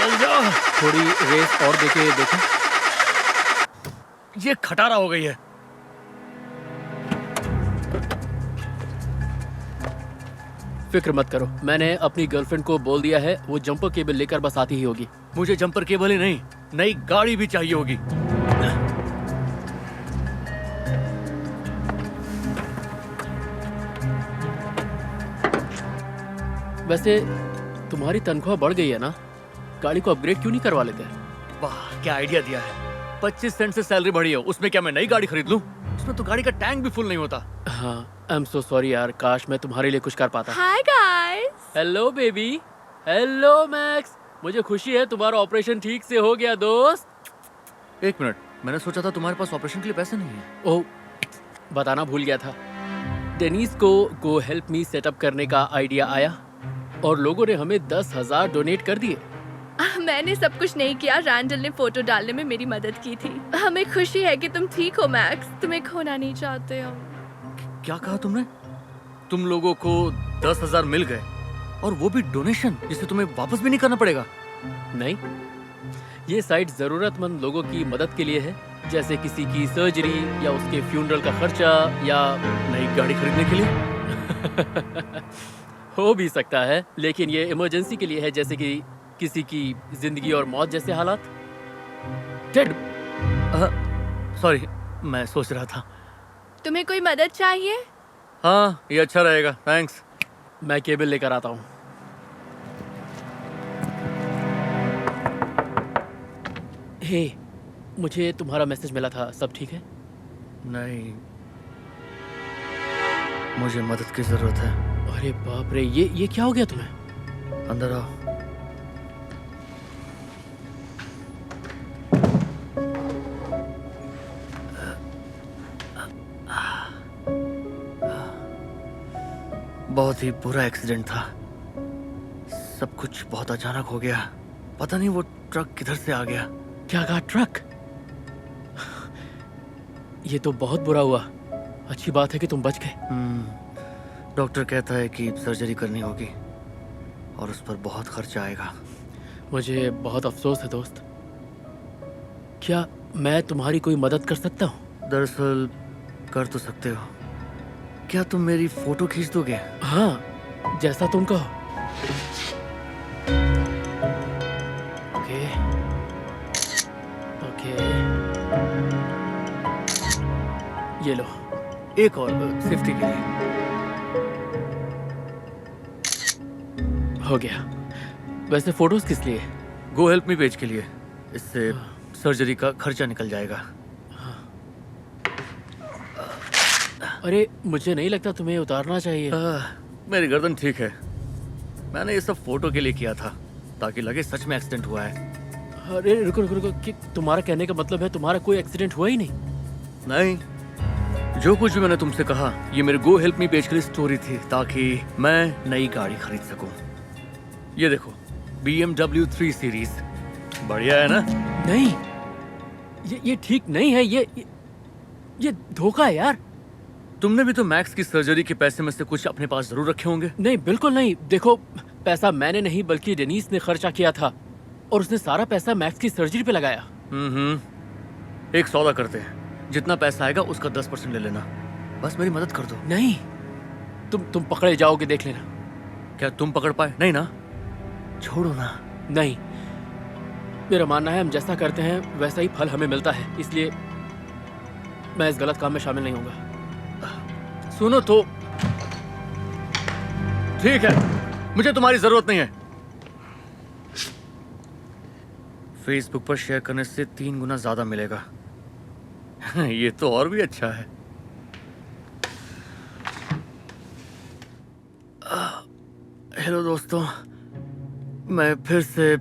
चल जा। थोड़ी रेस और देके देखो। ये खटारा हो गई है। फिक्र मत करो, मैंने अपनी गर्लफ्रेंड को बोल दिया है, वो जंपर केबल लेकर बस आती ही होगी। मुझे जंपर केबल ही नहीं, नई गाड़ी भी चाहिए होगी। वैसे तुम्हारी तनख्वाह बढ़ गई है ना, गाड़ी को अपग्रेड क्यों नहीं करवा लेते? वाह, क्या आइडिया दिया है। 25 सेंट से सैलरी बढ़ी है, उसमें क्या मैं नई गाड़ी खरीद लूं? उसमें तो गाड़ी का टैंक भी फुल नहीं होता। हाँ, आई एम सो सॉरी यार, काश मैं तुम्हारे लिए कुछ कर पाता। Hi guys. Hello baby. Hello max. मुझे खुशी है तुम्हारा ऑपरेशन ठीक से हो गया दोस्त। एक मिनट, मैंने सोचा था तुम्हारे पास ऑपरेशन के लिए पैसे नहीं है। ओह, बताना भूल गया था। डेनिस को गो हेल्प मी सेटअप करने का आइडिया आया और लोगों ने हमें 10,000 डोनेट कर दिए। मैंने सब कुछ नहीं किया, रैंडल ने फोटो डालने में मेरी मदद की थी। हमें खुशी है कि तुम ठीक हो मैक्स, तुम्हें खोना नहीं चाहते हो। क्या कहा तुमने? तुम लोगों को 10,000 मिल गए, और वो भी डोनेशन, जिसे तुम्हें वापस भी नहीं करना पड़ेगा? नहीं, ये साइट जरूरतमंद लोगों की मदद के लिए है, जैसे किसी की सर्जरी या उसके फ्यूनरल का खर्चा या नई गाड़ी खरीदने के लिए। हो भी सकता है, लेकिन ये इमरजेंसी के लिए है, जैसे कि किसी की जिंदगी और मौत जैसे हालात। टेड, सॉरी, मैं सोच रहा था। तुम्हें कोई मदद चाहिए? हाँ, ये अच्छा रहेगा, थैंक्स। मैं केबल लेकर आता हूँ। हे, मुझे तुम्हारा मैसेज मिला था, सब ठीक है? नहीं, मुझे मदद की जरूरत है। अरे बाप रे, ये क्या हो गया तुम्हें? अंदर आओ। बहुत ही बुरा एक्सीडेंट था। सब कुछ बहुत अचानक हो गया। पता नहीं वो ट्रक किधर से आ गया। क्या कहा, ट्रक? ये तो बहुत बुरा हुआ। अच्छी बात है कि तुम बच गए। डॉक्टर कहता है कि सर्जरी करनी होगी और उस पर बहुत खर्चा आएगा। मुझे बहुत अफसोस है दोस्त। क्या मैं तुम्हारी कोई मदद कर सकता हूँ? दरअसल कर तो सकते हो। क्या तुम मेरी फोटो खींच दोगे? हाँ, जैसा तुम कहो। ओके ओके, ये लो। एक और सेफ्टी के लिए। हो गया। वैसे फोटोज किस लिए? गो हेल्प मी पेज के लिए। इससे सर्जरी का खर्चा निकल जाएगा। अरे, मुझे नहीं लगता तुम्हें उतारना चाहिए। मेरी गर्दन ठीक है। मैंने ये सब फोटो के लिए किया था, ताकि लगे सच में एक्सीडेंट हुआ है। अरे रुको रुको रुको, कि तुम्हारा कहने का मतलब है तुम्हारा कोई एक्सीडेंट हुआ ही नहीं? नहीं, जो कुछ भी मैंने तुमसे कहा, ये मेरे गो हेल्प मी पेज के लिए स्टोरी थी, ताकि मैं नई गाड़ी खरीद सकूं। ये देखो, BMW 3 सीरीज। बढ़िया है ना? नहीं, ये ठीक नहीं है। ये धोखा है यार। तुमने भी तो मैक्स की सर्जरी के पैसे में से कुछ अपने पास जरूर रखे होंगे। नहीं, बिल्कुल नहीं। देखो, पैसा मैंने नहीं बल्कि डेनिस ने खर्चा किया था, और उसने सारा पैसा मैक्स की सर्जरी पे लगाया। एक सौदा करते हैं, जितना पैसा आएगा उसका 10% ले लेना। बस मेरी मदद कर दो। नहीं, तुम पकड़े जाओगे, देख लेना। क्या तुम पकड़ पाए? नहीं ना? छोड़ो ना। नहीं, मेरा मानना है हम जैसा करते हैं वैसा ही फल हमें मिलता है, इसलिए मैं इस गलत काम में शामिल नहीं होऊंगा। सुनो तो, ठीक है, मुझे तुम्हारी जरूरत नहीं है। फेसबुक पर शेयर करने से 3 गुना ज्यादा मिलेगा। ये तो और भी अच्छा है। हेलो दोस्तों, मैं फिर से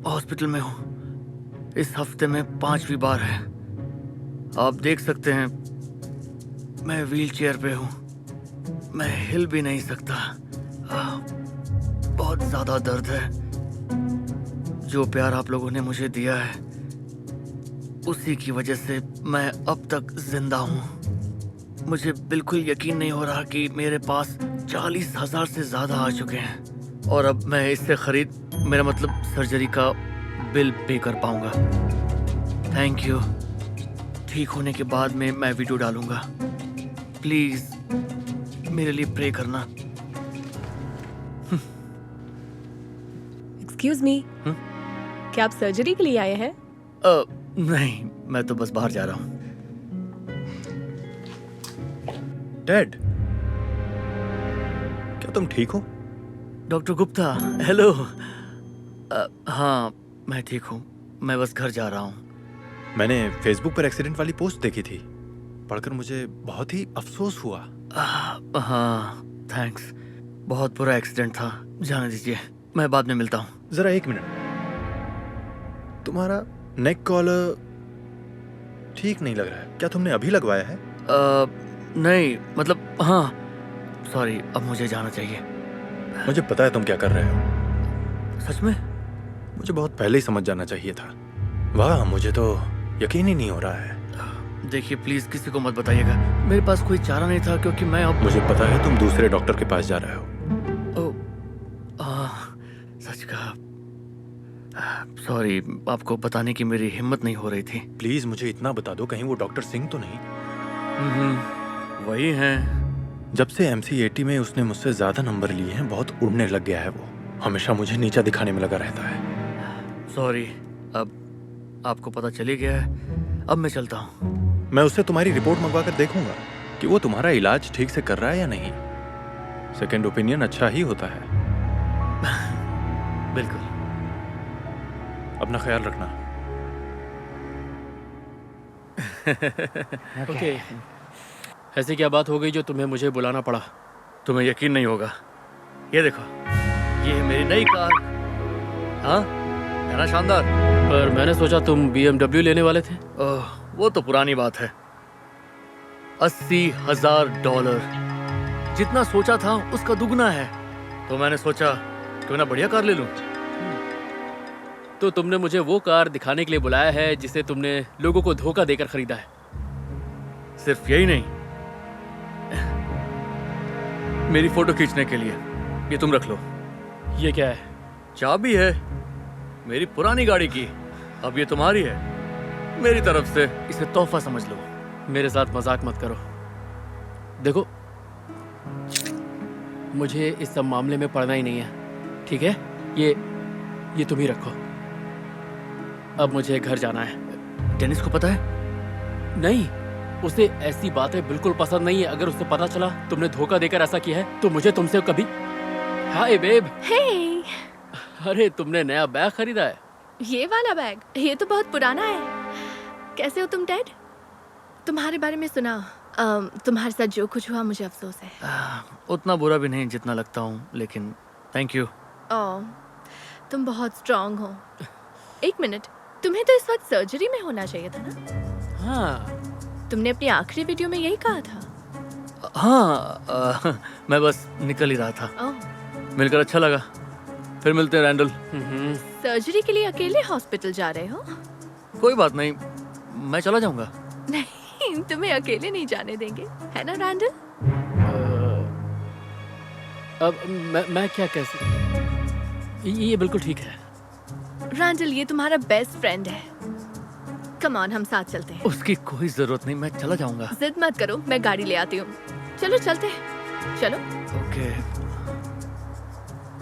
हॉस्पिटल में हूँ। इस हफ्ते में 5वीं बार है। आप देख सकते हैं, मैं व्हीलचेयर पे हूँ। मैं हिल भी नहीं सकता। बहुत ज्यादा दर्द है। जो प्यार आप लोगों ने मुझे दिया है, उसी की वजह से मैं अब तक जिंदा हूँ। मुझे बिल्कुल यकीन नहीं हो रहा कि मेरे पास 40,000 से ज्यादा आ चुके हैं, और अब मैं इससे खरीद, मेरा मतलब सर्जरी का बिल पे कर पाऊंगा। Thank you. ठीक होने के बाद में मैं वीडियो डालूंगा। प्लीज मेरे लिए प्रे करना। एक्सक्यूज मी, क्या आप सर्जरी के लिए आए हैं? नहीं, मैं तो बस बाहर जा रहा हूँ। डैड, क्या तुम ठीक हो? Doctor Gupta, hello. हाँ, मैं ठीक हूँ। मैं बस घर जा रहा हूँ। मैंने फेसबुक पर एक्सीडेंट वाली पोस्ट देखी थी, पढ़कर मुझे बहुत ही अफसोस हुआ। हाँ, थैंक्स। बहुत बुरा एक्सीडेंट था। जाने दीजिए, मैं बाद में मिलता हूँ। जरा 1 मिनट, तुम्हारा नेक कॉलर ठीक नहीं लग रहा है। क्या तुमने अभी लगवाया है? नहीं, मतलब हाँ, सॉरी, अब मुझे जाना चाहिए। मुझे पता है तुम क्या कर रहे हो। सच में? मुझे बहुत पहले ही समझ जाना चाहिए था। वाह, मुझे तो यकीन ही नहीं हो रहा है। देखिए, प्लीज किसी को मत बताइएगा। मेरे पास कोई चारा नहीं था, क्योंकि मैं अब मुझे पता है तुम दूसरे डॉक्टर के पास जा रहे हो। सच कहा। सॉरी, आपको बताने की मेरी हिम्मत नहीं हो रही थी। प्लीज मुझे इतना बता दो, कहीं वो डॉक्टर सिंह तो नहीं? वही हैं। जब से MCAT में उसने मुझसे ज्यादा नंबर लिए हैं, बहुत उड़ने लग गया है वो। हमेशा मुझे नीचा दिखाने में लगा रहता है। सॉरी, अब आपको पता चली गया है। अब मैं चलता हूँ। मैं उससे तुम्हारी रिपोर्ट मंगवा कर देखूंगा कि वो तुम्हारा इलाज ठीक से कर रहा है या नहीं। सेकंड ओपिनियन अच्छा ही होता है। बिल्कुल। अपना ख्याल रखना। ओके, ऐसी क्या बात हो गई जो तुम्हें मुझे बुलाना पड़ा? तुम्हें यकीन नहीं होगा। ये देखो, ये है मेरी नई कार। हाँ, है ना शानदार? पर मैंने सोचा तुम BMW लेने वाले थे। ओह, वो तो पुरानी बात है। $80,000। जितना सोचा था उसका दुगना है। तो मैंने सोचा क्यों ना बढ़िया कार ले लूं। तो तुमने मुझे वो कार दिखाने के लिए बुलाया है जिसे तुमने लोगों को धोखा देकर खरीदा है। सिर्फ यही नहीं, मेरी फोटो खींचने के लिए। ये तुम रख लो। ये क्या है? चाबी है मेरी पुरानी गाड़ी की। अब ये तुम्हारी है, मेरी तरफ से। इसे तोहफा समझ लो। मेरे साथ मजाक मत करो। देखो, मुझे इस सब मामले में पड़ना ही नहीं है, ठीक है? ये तुम ही रखो। अब मुझे घर जाना है। डेनिस को पता है? नहीं, उसे ऐसी बातें बिल्कुल पसंद नहीं है। अगर उसे पता चला तुमने धोखा देकर ऐसा किया है तो मुझे तुमसे कभी। हाय बेब। हे, अरे, तुमने नया बैग खरीदा है? ये वाला बैग? ये तो बहुत पुराना है। कैसे हो तुम टेड? तुम्हारे बारे में सुना। तुम्हारे साथ जो कुछ हुआ, मुझे अफसोस है। उतना बुरा भी नहीं जितना लगता हूँ, लेकिन थैंक यू। ओह, तुम बहुत स्ट्रांग हो। 1 मिनट, तुम्हें तो इस वक्त सर्जरी में होना चाहिए था ना? हाँ। तुमने अपनी आखिरी वीडियो में यही कहा था। हाँ, मैं बस निकल ही रहा था। ओह, मिलकर अच्छा लगा। फिर मिलते हैं रैंडल। सर्जरी के लिए अकेले हॉस्पिटल जा रहे हो? कोई बात नहीं, मैं चला जाऊंगा। नहीं, तुम्हें अकेले नहीं जाने देंगे, है ना रैंडल? अब मैं क्या कह सकता? ये बिल्कुल ठीक है। रैंडल, ये तुम्हारा बेस्ट फ्रेंड है। कम ऑन, हम साथ चलते हैं। उसकी कोई जरूरत नहीं, मैं चला जाऊंगा। जिद मत करो, मैं गाड़ी ले आती हूँ। चलो चलते हैं, चलो। ओके।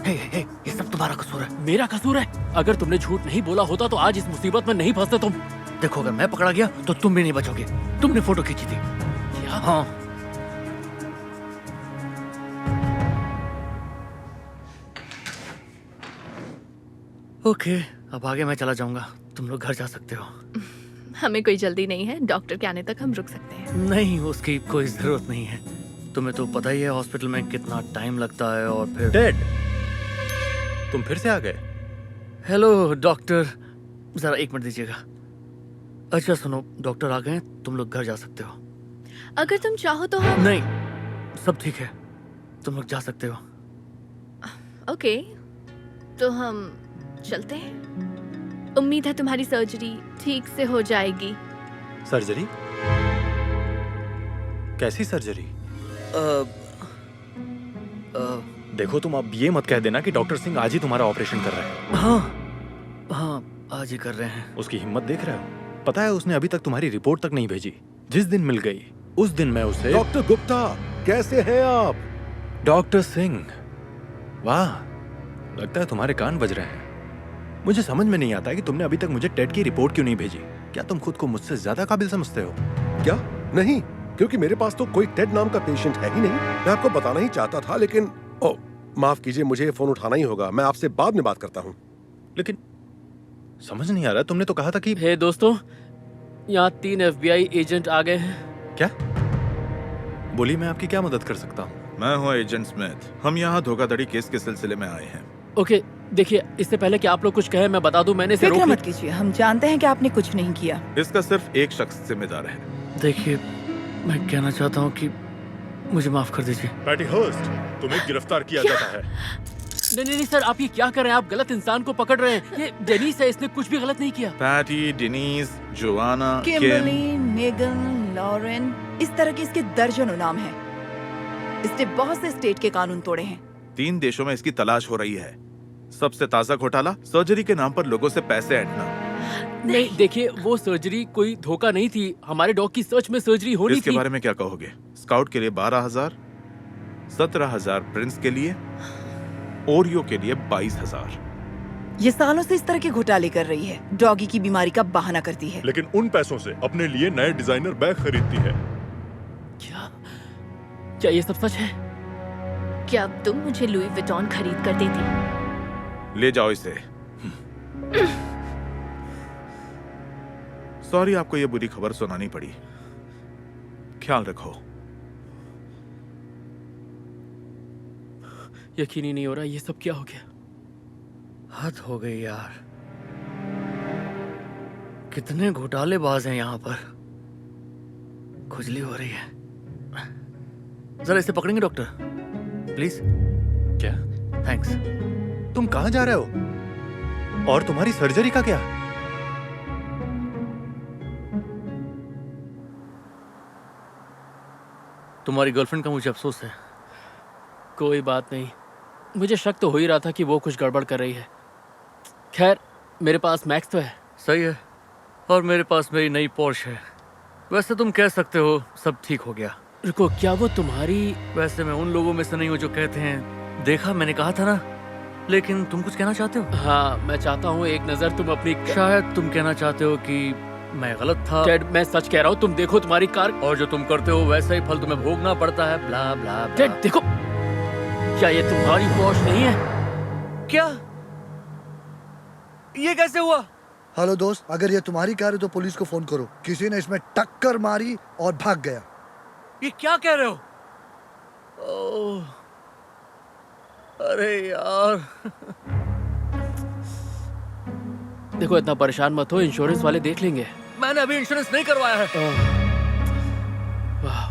हे, ये सब तुम्हारा कसूर है। मेरा कसूर है? अगर तुमने झूठ नहीं बोला होता तो आज इस मुसीबत में नहीं फंसते तुम। देखो, अगर मैं पकड़ा गया तो तुम भी नहीं बचोगे। तुमने फोटो खींची थी। क्या? हाँ। ओके, अब आगे मैं चला जाऊंगा। तुम लोग घर जा सकते हो। हमें कोई जल्दी नहीं है, डॉक्टर के आने तक हम रुक सकते हैं। नहीं, उसकी कोई जरूरत नहीं है। तुम्हें तो पता ही है हॉस्पिटल में कितना टाइम लगता है। और फिर डैड, तुम फिर से आ गए? हेलो डॉक्टर, जरा 1 मिनट दीजिएगा। अच्छा सुनो, डॉक्टर आ गए, तुम लोग घर जा सकते हो। अगर तुम चाहो तो हम। नहीं, सब ठीक है, तुम लोग जा सकते हो। ओके, तो हम चलते हैं। उम्मीद है तुम्हारी सर्जरी ठीक से हो जाएगी। सर्जरी? कैसी सर्जरी? देखो, तुम अब ये मत कह देना कि डॉक्टर सिंह आज ही तुम्हारा ऑपरेशन कर रहे हैं। हाँ हाँ, आज ही कर रहे हैं। उसकी हिम्मत देख रहे हो? पता है उसने अभी तक तुम्हारी रिपोर्ट तक नहीं भेजी। जिस दिन मिल गई उस दिन मैं उसे। डॉक्टर गुप्ता, कैसे हैं आप? डॉक्टर सिंह, वाह, लगता है तुम्हारे कान बज रहे हैं। मुझे समझ में नहीं आता है कि तुमने अभी तक मुझे टेड की रिपोर्ट क्यों नहीं भेजी। क्या तुम खुद को मुझसे ज्यादा काबिल समझते हो? क्या? नहीं, क्योंकि मेरे पास तो कोई टेड नाम का पेशेंट है ही नहीं। मैं आपको बताना ही चाहता था, लेकिन ओ, माफ कीजिए, मुझे ये फोन उठाना ही होगा। मैं आपसे बाद में बात करता हूँ। लेकिन समझ नहीं आ रहा, तुमने तो कहा था कि। हे दोस्तों, यहाँ 3 FBI एजेंट आ गए हैं। क्या? बोलिए, मैं आपकी क्या मदद कर सकता हूँ? मैं हूँ एजेंट स्मिथ। हम यहाँ धोखाधड़ी केस के सिलसिले में आए हैं। ओके, देखिए, इससे पहले कि आप लोग कुछ कहें मैं बता दूं, मैंने इसे फिक्र रोक मत कीजिए, हम जानते हैं कि आपने कुछ नहीं किया। इसका सिर्फ एक शख्स जिम्मेदार है। देखिए, मैं कहना चाहता हूँ कि मुझे माफ कर दीजिए। पैटी हर्स्ट, तुम्हें गिरफ्तार किया जाता है। नहीं सर, आप ये क्या कर रहे हैं? आप गलत इंसान को पकड़ रहे हैं। ये डेनिस है, इसने कुछ भी गलत नहीं किया। Patty, Denise, Joanna, Kimberly, Megan, Lauren, इस तरह के इसके दर्जनों नाम हैं। इसने बहुत से स्टेट के कानून तोड़े हैं। 3 देशों में इसकी तलाश हो रही है। सबसे ताजा घोटाला सर्जरी के नाम पर लोगों से पैसे ऐंठना। नहीं, देखिए, वो सर्जरी कोई धोखा नहीं थी। हमारे डॉग की सच में सर्जरी होनी इसके थी। बारे में क्या कहोगे? स्काउट के लिए 12,000, 17,000 प्रिंस के लिए, ओरियो के लिए 22,000। ये सालों से इस तरह के घोटाले कर रही है। डॉगी की बीमारी का बहाना करती है। लेकिन उन पैसों से अपने लिए नए डिजाइनर बैग खरीदती है। क्या ये सब सच है? क्या तुम मुझे लुई विटॉन खरीद कर देती? ले जाओ इसे। सॉरी, आपको ये बुरी खबर सुनानी पड़ी। ख्याल रखो। यकीन ही नहीं हो रहा, ये सब क्या हो गया? हद हो गई यार, कितने घोटालेबाज हैं यहाँ पर। खुजली हो रही है। जरा इसे पकड़ेंगे डॉक्टर, प्लीज? क्या? थैंक्स। तुम कहाँ जा रहे हो? और तुम्हारी सर्जरी का क्या? तुम्हारी गर्लफ्रेंड का मुझे अफसोस है। कोई बात नहीं, मुझे शक तो हो ही रहा था कि वो कुछ गड़बड़ कर रही है। खैर, मेरे पास मैक्स तो है। सही है, और मेरे पास मेरी नई पोर्श है। वैसे तुम कह सकते हो सब ठीक हो गया। रुको, क्या वो तुम्हारी? वैसे मैं उन लोगों में से नहीं हूँ जो कहते हैं देखा, मैंने कहा था ना। लेकिन तुम कुछ कहना चाहते हो? हाँ, मैं चाहता हूँ एक नजर तुम अपनी। शायद तुम कहना चाहते हो कि मैं गलत था। टेड, मैं सच कह रहा हूँ, तुम देखो तुम्हारी कार। और जो तुम करते हो वैसा ही फल तुम्हें भोगना पड़ता है। ब्ला ब्ला ब्ला। टेड देखो, क्या ये तुम्हारी पॉश नहीं है? क्या? ये कैसे हुआ? हेलो दोस्त, अगर ये तुम्हारी कार है तो पुलिस को फोन करो। किसी ने इसमें टक्कर मारी और भाग गया। ये क्या कह रहे हो? ओह, अरे यार। देखो, इतना परेशान मत हो, इंश्योरेंस वाले देख लेंगे। मैंने अभी इंश्योरेंस नहीं करवाया है। वाह।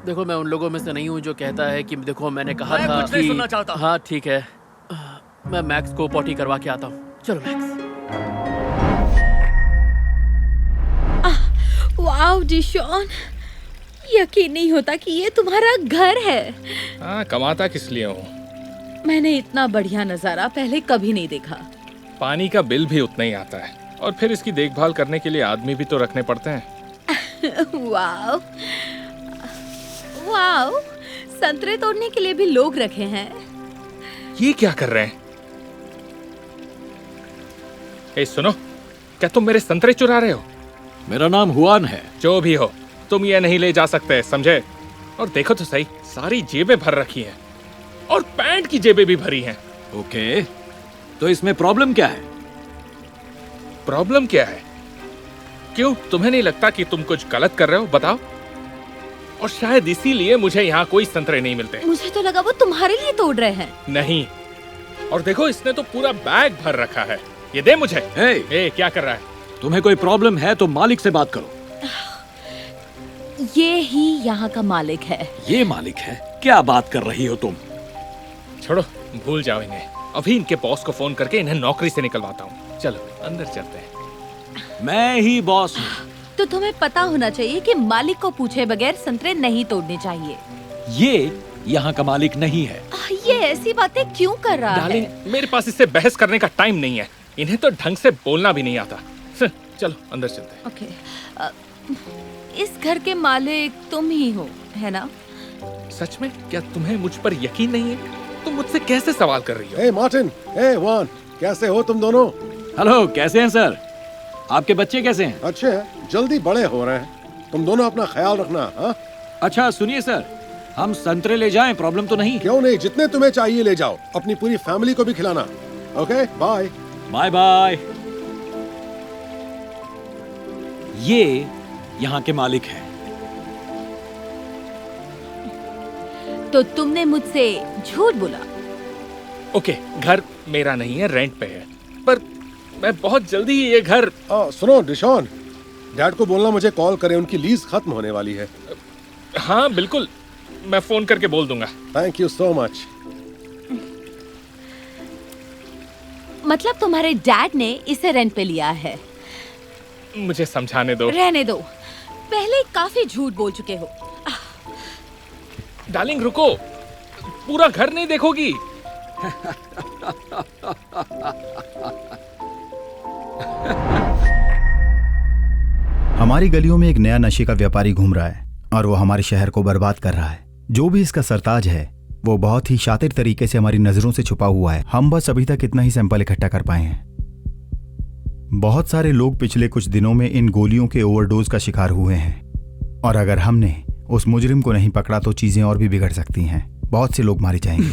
देखो, मैं उन लोगों में से नहीं हूँ जो कहता है कि देखो मैंने कहा मैं था कुछ नहीं कि। सुनना चाहता। हाँ ठीक है, मैं मैक्स को पॉटी करवा के आता हूँ। चलो मैक्स। वाओ डिशॉन, यकीन नहीं होता कि ये तुम्हारा घर है। हाँ, कमाता किस लिए हूँ? मैंने इतना बढ़िया नजारा पहले कभी नहीं देखा। पानी का बिल भी उतना ही आता है, और फिर इसकी देखभाल करने के लिए आदमी भी तो रखने पड़ते हैं। वाओ वाओ, संतरे तोड़ने के लिए भी लोग रखे हैं। ये क्या कर रहे हैं? ए सुनो, क्या तुम मेरे संतरे चुरा रहे हो? मेरा नाम हुआन है। जो भी हो, तुम ये नहीं ले जा सकते, समझे? और देखो तो सही, सारी जेबें भर रखी हैं, और पैंट की जेबें भी भरी हैं। ओके, तो इसमें प्रॉब्लम क्या है? प्रॉब्लम क्या है? क्यों, तुम्हें नहीं लगता कि तुम कुछ गलत कर रहे हो? बताओ। और शायद इसीलिए मुझे यहाँ कोई संतरे नहीं मिलते। मुझे तो लगा वो तुम्हारे लिए तोड़ रहे हैं। नहीं, और देखो, इसने तो पूरा बैग भर रखा है। ये दे मुझे। ए, क्या कर रहा है? तुम्हें कोई प्रॉब्लम है तो मालिक से बात करो। ये ही यहाँ का मालिक है। ये मालिक है? क्या बात कर रही हो तुम? छोड़ो, भूल जाओ इन्हें। अभी इनके बॉस को फोन करके इन्हें नौकरी से निकलवाता हूँ। चलो अंदर चलते हैं। मैं ही बॉस हूँ। तो तुम्हें पता होना चाहिए कि मालिक को पूछे बगैर संतरे नहीं तोड़ने चाहिए। ये यहाँ का मालिक नहीं है। ये ऐसी बातें क्यों कर रहा है? डार्लिंग, मेरे पास इससे बहस करने का टाइम नहीं है। इन्हें तो ढंग से बोलना भी नहीं आता। चलो अंदर चलते हैं। ओके, इस घर के मालिक तुम ही हो, है ना? सच में? क्या तुम्हें मुझ पर यकीन नहीं है? तुम मुझसे कैसे सवाल कर रही हो? हे मार्टिन, हे वान, कैसे हो तुम दोनों? हेलो, कैसे हैं सर? आपके बच्चे कैसे हैं? अच्छे हैं, जल्दी बड़े हो रहे हैं। तुम दोनों अपना ख्याल रखना। हाँ, अच्छा सुनिए सर, हम संतरे ले जाएं, प्रॉब्लम तो नहीं? क्यों नहीं, जितने तुम्हें चाहिए ले जाओ, अपनी पूरी फैमिली को भी खिलाना। Okay, bye bye bye. ये यहाँ के मालिक हैं। तो तुमने मुझसे झूठ बोला? ओके, घर मेरा नहीं है, रेंट पे है, पर मैं बहुत जल्दी ही ये घर। सुनो डिशॉन, डैड को बोलना मुझे कॉल करें, उनकी लीज खत्म होने वाली है। हाँ बिल्कुल, मैं फोन करके बोल दूंगा। Thank you so much. मतलब तुम्हारे डैड ने इसे रेंट पे लिया है? मुझे समझाने दो। रहने दो, पहले काफी झूठ बोल चुके हो। डार्लिंग रुको, पूरा घर नहीं देखोगी? हमारी गलियों में एक नया नशे का व्यापारी घूम रहा है और वो हमारे शहर को बर्बाद कर रहा है। जो भी इसका सरताज है वो बहुत ही शातिर तरीके से हमारी नजरों से छुपा हुआ है। हम बस अभी तक इतना ही सैंपल इकट्ठा कर पाए हैं। बहुत सारे लोग पिछले कुछ दिनों में इन गोलियों के ओवरडोज का शिकार हुए हैं और अगर हमने उस मुजरिम को नहीं पकड़ा तो चीजें और भी बिगड़ सकती हैं। बहुत से लोग मारे जाएंगे।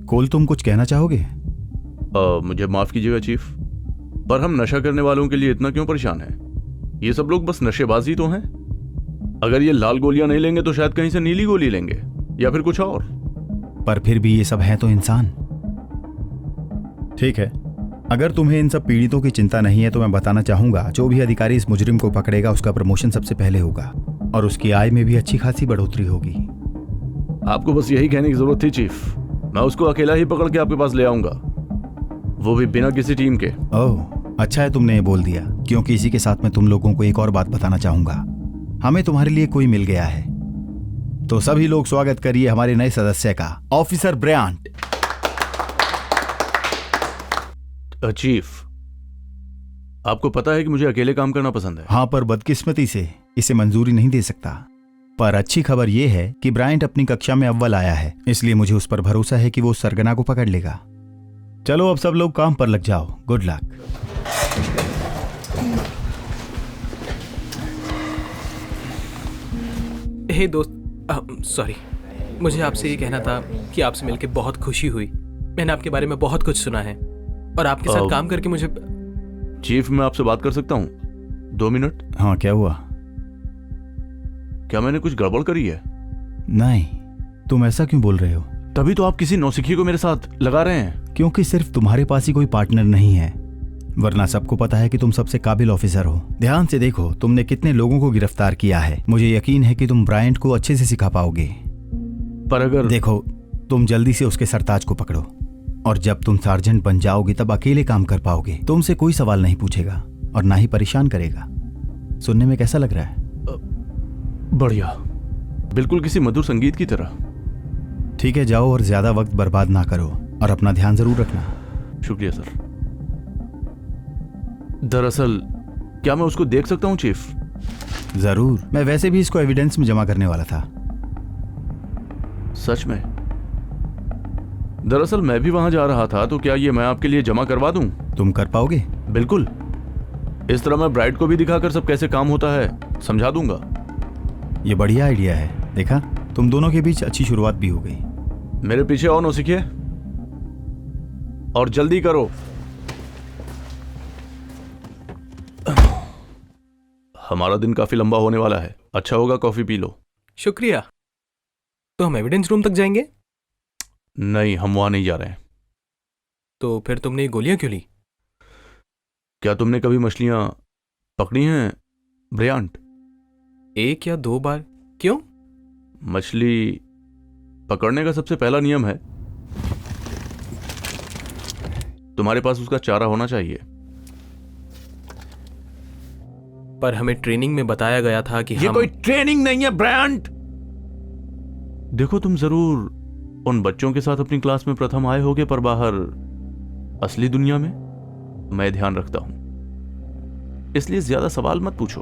कोल, तुम कुछ कहना चाहोगे? मुझे माफ कीजिएगा चीफ, पर हम नशा करने वालों के लिए इतना क्यों परेशान हैं? ये सब लोग बस नशेबाजी तो हैं। अगर ये लाल गोलियां नहीं लेंगे तो शायद कहीं से नीली गोली लेंगे या फिर कुछ और। पर फिर भी ये सब है तो इंसान। ठीक है, अगर तुम्हें इन सब पीड़ितों की चिंता नहीं है तो मैं बताना चाहूंगा, जो भी अधिकारी इस मुजरिम को पकड़ेगा उसका प्रमोशन सबसे पहले होगा और उसकी आय में भी अच्छी खासी बढ़ोतरी होगी। आपको बस यही कहने की जरूरत थी चीफ। मैं उसको अकेला ही पकड़ के आपके पास ले आऊंगा, वो भी बिना किसी टीम के। ओह, अच्छा है तुमने ये बोल दिया, क्योंकि इसी के साथ मैं तुम लोगों को एक और बात बताना चाहूंगा। हमें तुम्हारे लिए कोई मिल गया है। तो सभी लोग स्वागत करिए हमारे नए सदस्य का, ऑफिसर ब्रायंट। चीफ, आपको पता है कि मुझे अकेले काम करना पसंद है। हाँ, पर बदकिस्मती से इसे मंजूरी नहीं दे सकता। पर अच्छी खबर यह है कि ब्रायंट अपनी कक्षा में अव्वल आया है, इसलिए मुझे उस पर भरोसा है कि वो सरगना को पकड़ लेगा। चलो अब सब लोग काम पर लग जाओ। Good luck. हे दोस्त, सॉरी, मुझे आपसे ये कहना था कि आपसे मिलकर बहुत खुशी हुई। मैंने आपके बारे में बहुत कुछ सुना है और आपके साथ काम करके मुझे। चीफ, मैं आपसे बात कर सकता हूँ 2 मिनट? हाँ, क्या हुआ? क्या मैंने कुछ गड़बड़ करी है? नहीं, तुम ऐसा क्यों बोल रहे हो? तभी तो आप किसी नौसिखी को मेरे साथ लगा रहे हैं। क्योंकि सिर्फ तुम्हारे पास ही कोई पार्टनर नहीं है, वरना सबको पता है कि तुम सबसे काबिल ऑफिसर हो। ध्यान से देखो तुमने कितने लोगों को गिरफ्तार किया है। मुझे यकीन है कि तुम ब्रायंट को अच्छे से सिखा पाओगे। पर अगर देखो, तुम जल्दी से उसके सरताज को पकड़ो और जब तुम सार्जेंट बन जाओगे तब अकेले काम कर पाओगे। तुमसे कोई सवाल नहीं पूछेगा और ना ही परेशान करेगा। सुनने में कैसा लग रहा है? बढ़िया, बिल्कुल किसी मधुर संगीत की तरह। ठीक है, जाओ और ज्यादा वक्त बर्बाद ना करो और अपना ध्यान जरूर रखना। शुक्रिया सर। दरअसल क्या मैं उसको देख सकता हूँ चीफ? जरूर, मैं वैसे भी इसको एविडेंस में जमा करने वाला था। सच में? दरअसल मैं भी वहां जा रहा था, तो क्या ये मैं आपके लिए जमा करवा दूं? तुम कर पाओगे? बिल्कुल। इस तरह मैं ब्राइड को भी दिखाकर सब कैसे काम होता है समझा दूंगा। ये बढ़िया आइडिया है। देखा, तुम दोनों के बीच अच्छी शुरुआत भी हो गई। मेरे पीछे और नौसिखिए और जल्दी करो। हमारा दिन काफी लंबा होने वाला है। अच्छा होगा कॉफी पी लो। शुक्रिया। तो हम एविडेंस रूम तक जाएंगे? नहीं, हम वहां नहीं जा रहे हैं। तो फिर तुमने ये गोलियां क्यों ली? क्या तुमने कभी मछलियां पकड़ी हैं ब्रायंट? 1 या 2 बार। क्यों? मछली पकड़ने का सबसे पहला नियम है तुम्हारे पास उसका चारा होना चाहिए। पर हमें ट्रेनिंग में बताया गया था कि ये कोई ट्रेनिंग नहीं है ब्रायंट। देखो, तुम जरूर उन बच्चों के साथ अपनी क्लास में प्रथम आए होगे, पर बाहर असली दुनिया में मैं ध्यान रखता हूं, इसलिए ज्यादा सवाल मत पूछो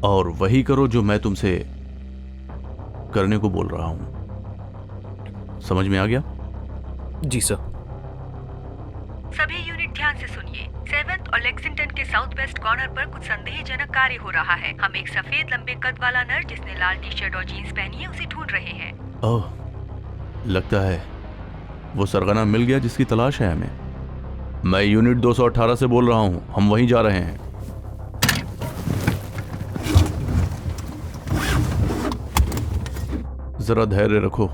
और वही करो जो मैं तुमसे करने को बोल रहा हूं। समझ में आ गया? जी सर। सभी यूनिट ध्यान से सुनिए। 7th और लेक्सिंगटन के साउथ वेस्ट कॉर्नर पर कुछ संदेहजनक कार्य हो रहा है। हम एक सफेद लंबे कद वाला नर जिसने लाल टी शर्ट और जीन्स पहनी है उसे ढूंढ रहे हैं। ओह, लगता है वो सरगना मिल गया जिसकी तलाश है हमें। मैं यूनिट 218 से बोल रहा हूं, हम वहीं जा रहे हैं। जरा धैर्य रखो।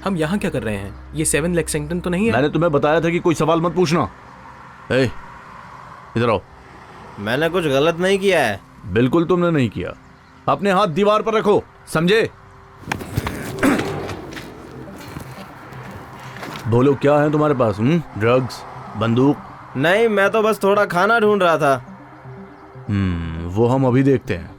हम यहाँ क्या कर रहे हैं? ये 7 लेक्सिंगटन तो नहीं है? मैंने तुम्हें बताया था कि कोई सवाल मत पूछना। ए, इधर आओ। मैंने कुछ गलत नहीं किया है। बिल्कुल तुमने नहीं किया। अपने हाथ दीवार पर रखो, समझे? बोलो क्या है तुम्हारे पास? ड्रग्स, बंदूक? नहीं, मैं तो बस थोड़ा खाना ढूंढ रहा था। वो हम अभी देखते हैं।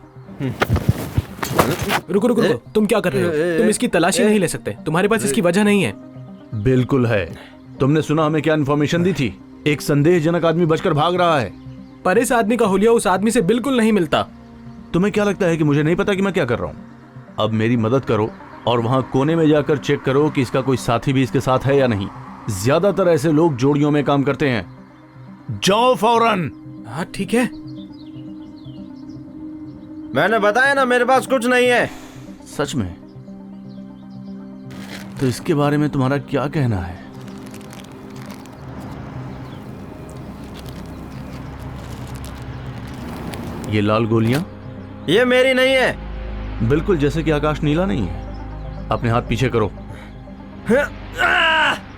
रुको रुको रुको, तुम क्या कर रहे हो? तुम इसकी तलाशी नहीं ले सकते, तुम्हारे पास इसकी वजह नहीं है। बिल्कुल है। तुमने सुना हमें क्या इन्फॉर्मेशन दी थी? एक संदेहजनक आदमी बचकर भाग रहा है। पर इस आदमी का हुलिया उस आदमी से बिल्कुल नहीं मिलता। तुम्हें क्या लगता है कि मुझे नहीं पता कि मैं क्या कर रहा हूँ? अब मेरी मदद करो और वहां कोने में जाकर चेक करो कि इसका कोई साथी भी इसके साथ है या नहीं। ज्यादातर ऐसे लोग जोड़ियों में काम करते हैं। जाओ फौरन। हाँ ठीक है। मैंने बताया ना मेरे पास कुछ नहीं है। सच में? तो इसके बारे में तुम्हारा क्या कहना है? ये लाल गोलियां? ये मेरी नहीं है। बिल्कुल जैसे कि आकाश नीला नहीं है। अपने हाथ पीछे करो।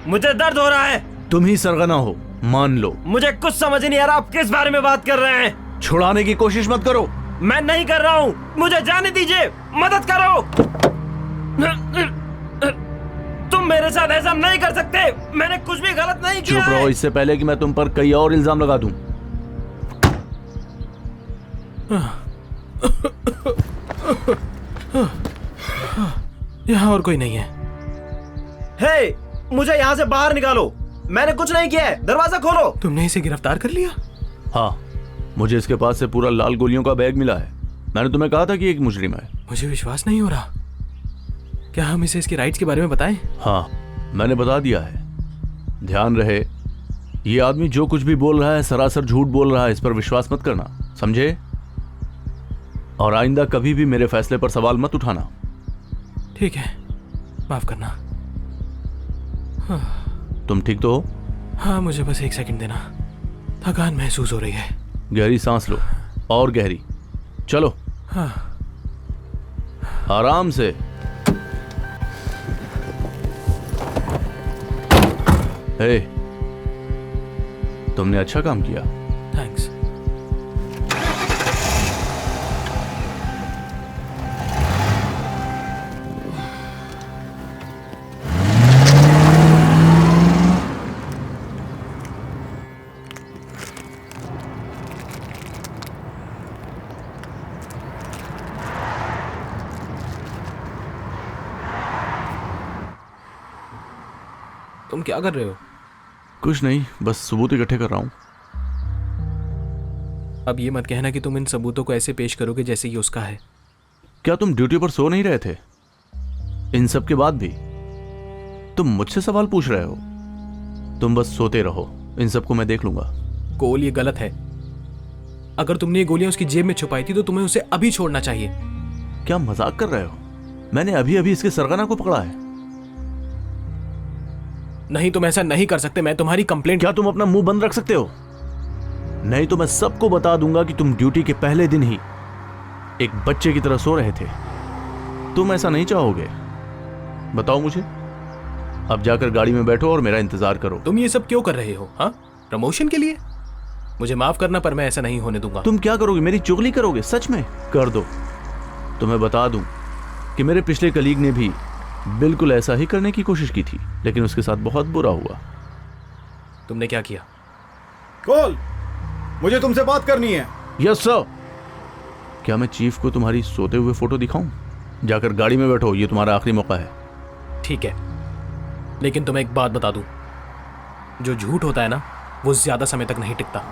मुझे दर्द हो रहा है। तुम ही सरगना हो, मान लो। मुझे कुछ समझ नहीं आ रहा, आप किस बारे में बात कर रहे हैं? छुड़ाने की कोशिश मत करो। मैं नहीं कर रहा हूँ, मुझे जाने दीजिए, मदद करो। तुम मेरे साथ ऐसा नहीं कर सकते, मैंने कुछ भी गलत नहीं किया। चुप रहो, इससे पहले कि मैं तुम पर कई और इल्जाम लगा दूं। यहाँ और कोई नहीं है। हे, मुझे यहाँ से बाहर निकालो, मैंने कुछ नहीं किया है, दरवाजा खोलो। तुमने इसे गिरफ्तार कर लिया? हाँ, मुझे इसके पास से पूरा लाल गोलियों का बैग मिला है। मैंने तुम्हें कहा था कि एक मुजरिम है। मुझे विश्वास नहीं हो रहा। क्या हम इसे इसके राइट्स के बारे में बताएं? हाँ, मैंने बता दिया है। ध्यान रहे, ये आदमी जो कुछ भी बोल रहा है सरासर झूठ बोल रहा है, इस पर विश्वास मत करना, समझे? और आइंदा कभी भी मेरे फैसले पर सवाल मत उठाना। ठीक है, माफ करना। हाँ। तुम ठीक तो हो? हाँ, मुझे बस 1 सेकंड देना, थकान महसूस हो रही है। गहरी सांस लो, और गहरी। चलो। हाँ। आराम से। हे, तुमने अच्छा काम किया। थैंक्स। तुम क्या कर रहे हो? कुछ नहीं, बस सबूत इकट्ठे कर रहा हूं। अब ये मत कहना कि तुम इन सबूतों को ऐसे पेश करोगे जैसे ये उसका है। क्या तुम ड्यूटी पर सो नहीं रहे थे? इन सब के बाद भी तुम मुझसे सवाल पूछ रहे हो? तुम बस सोते रहो, इन सबको मैं देख लूंगा। कोल, ये गलत है। अगर तुमने ये गोलियां उसकी जेब में छुपाई थी तो तुम्हें उसे अभी छोड़ना चाहिए। क्या मजाक कर रहे हो? मैंने अभी अभी इसके सरगना को पकड़ा है। नहीं, तुम ऐसा नहीं कर सकते, मैं तुम्हारी कंप्लेंट। क्या तुम अपना मुंह बंद रख सकते हो? नहीं तो मैं सबको बता दूंगा कि तुम ड्यूटी के पहले दिन ही एक बच्चे की तरह सो रहे थे। तुम ऐसा नहीं चाहोगे? बताओ मुझे। अब जाकर गाड़ी में बैठो और मेरा इंतजार करो। तुम ये सब क्यों कर रहे हो? हाँ, प्रमोशन के लिए? मुझे माफ करना, पर मैं ऐसा नहीं होने दूंगा। तुम क्या करोगे? मेरी चुगली करोगे? सच में? कर दो। तुम्हें बता दूं कि मेरे पिछले कलीग ने भी बिल्कुल ऐसा ही करने की कोशिश की थी, लेकिन उसके साथ बहुत बुरा हुआ। तुमने क्या किया? कॉल, मुझे तुमसे बात करनी है। Yes sir. क्या मैं चीफ को तुम्हारी सोते हुए फोटो दिखाऊं? जाकर गाड़ी में बैठो, ये तुम्हारा आखिरी मौका है। ठीक है, लेकिन तुम्हें एक बात बता दूं, जो झूठ होता है ना वो ज्यादा समय तक नहीं टिकता।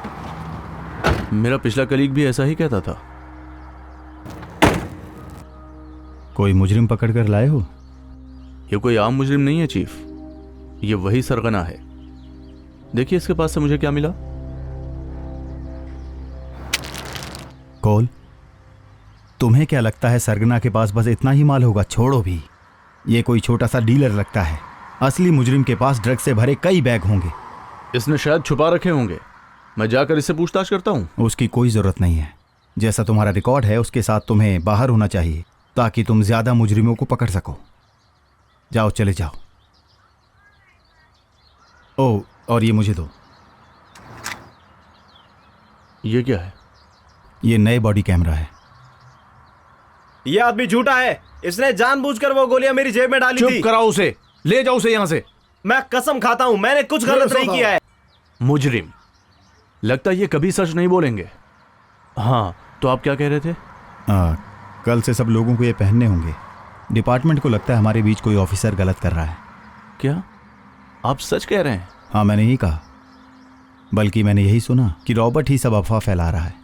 मेरा पिछला कलीग भी ऐसा ही कहता था। कोई मुजरिम पकड़ कर लाए हो? ये कोई आम मुजरिम नहीं है चीफ, ये वही सरगना है। देखिए इसके पास से मुझे क्या मिला। कॉल, तुम्हें क्या लगता है सरगना के पास बस इतना ही माल होगा? छोड़ो भी, ये कोई छोटा सा डीलर लगता है। असली मुजरिम के पास ड्रग से भरे कई बैग होंगे। इसने शायद छुपा रखे होंगे, मैं जाकर इससे पूछताछ करता हूं। उसकी कोई जरूरत नहीं है। जैसा तुम्हारा रिकॉर्ड है उसके साथ तुम्हें बाहर होना चाहिए ताकि तुम ज्यादा मुजरिमों को पकड़ सको। जाओ, चले जाओ। ओ, और ये मुझे दो। ये क्या है? ये नए बॉडी कैमरा है। ये आदमी झूठा है, इसने जानबूझकर वो गोलियां मेरी जेब में डाली थी। चुप कराओ उसे, ले जाओ उसे यहां से। मैं कसम खाता हूं मैंने कुछ गलत नहीं किया है। मुजरिम, लगता है ये कभी सच नहीं बोलेंगे। हाँ, तो आप क्या कह रहे थे? कल से सब लोगों को ये पहनने होंगे। डिपार्टमेंट को लगता है हमारे बीच कोई ऑफिसर गलत कर रहा है। क्या आप सच कह रहे हैं? हाँ, मैंने ही कहा, बल्कि मैंने यही सुना कि रॉबर्ट ही सब अफवाह फैला रहा है।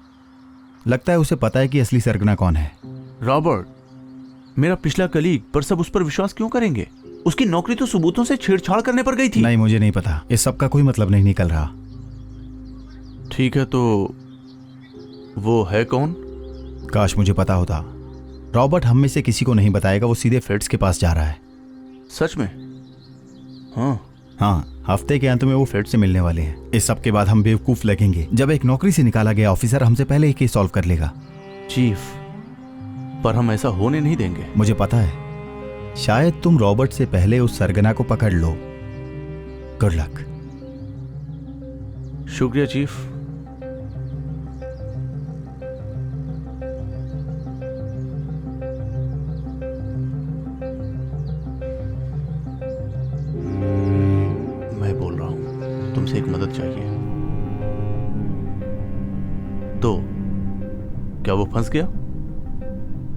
लगता है उसे पता है कि असली सरगना कौन है। रॉबर्ट मेरा पिछला कलीग, पर सब उस पर विश्वास क्यों करेंगे? उसकी नौकरी तो सबूतों से छेड़छाड़ करने पर गई थी। नहीं, मुझे नहीं पता, इस सब का कोई मतलब नहीं निकल रहा। ठीक है, तो वो है कौन? काश मुझे पता होता। रॉबर्ट हम में से किसी को नहीं बताएगा, वो सीधे फेड्स के पास जा रहा है। सच में? हाँ, हफ्ते के अंत में वो फेड से मिलने वाले हैं। इस सब के बाद हम बेवकूफ लगेंगे जब एक नौकरी से निकाला गया ऑफिसर हमसे पहले ही केस सॉल्व कर लेगा। चीफ, पर हम ऐसा होने नहीं देंगे। मुझे पता है, शायद तुम रॉबर्ट से पहले उस सरगना को पकड़ लो। Good luck. शुक्रिया चीफ। मैं बोल रहा हूं, तुमसे एक मदद चाहिए। तो क्या वो फंस गया?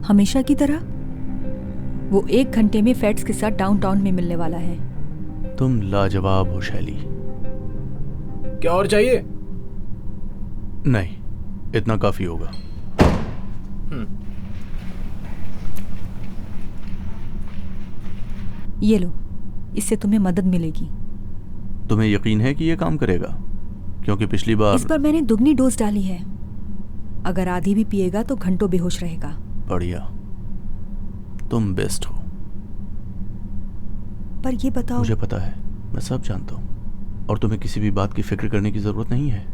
हमेशा की तरह वो 1 घंटे में फेड्स के साथ डाउनटाउन में मिलने वाला है। तुम लाजवाब हो शैली। क्या और चाहिए? नहीं, इतना काफी होगा। ये लो, इससे तुम्हें मदद मिलेगी। तुम्हें यकीन है कि ये काम करेगा? क्योंकि पिछली बार इस पर मैंने दुगनी डोज डाली है। अगर आधी भी पिएगा तो घंटों बेहोश रहेगा। बढ़िया, तुम बेस्ट हो। पर ये बताओ। मुझे पता है, मैं सब जानता हूँ, और तुम्हें किसी भी बात की फिक्र करने की जरूरत नहीं है।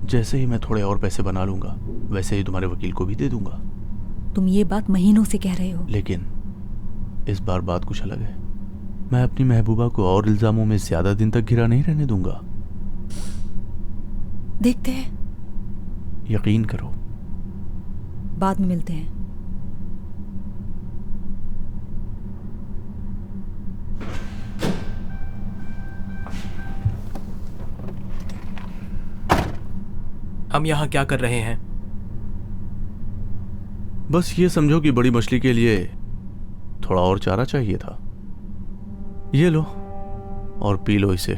जैसे ही मैं थोड़े और पैसे बना लूंगा, वैसे ही तुम्हारे वकील को भी दे दूंगा। तुम ये बात महीनों से कह रहे हो। लेकिन इस बार बात कुछ अलग है। मैं अपनी महबूबा को और इल्जामों में ज्यादा दिन तक घिरा नहीं रहने दूंगा। देखते हैं। यकीन करो। बाद में मिलते हैं। हम यहाँ क्या कर रहे हैं? बस ये समझो कि बड़ी मछली के लिए थोड़ा और चारा चाहिए था। ये लो और पी लो इसे,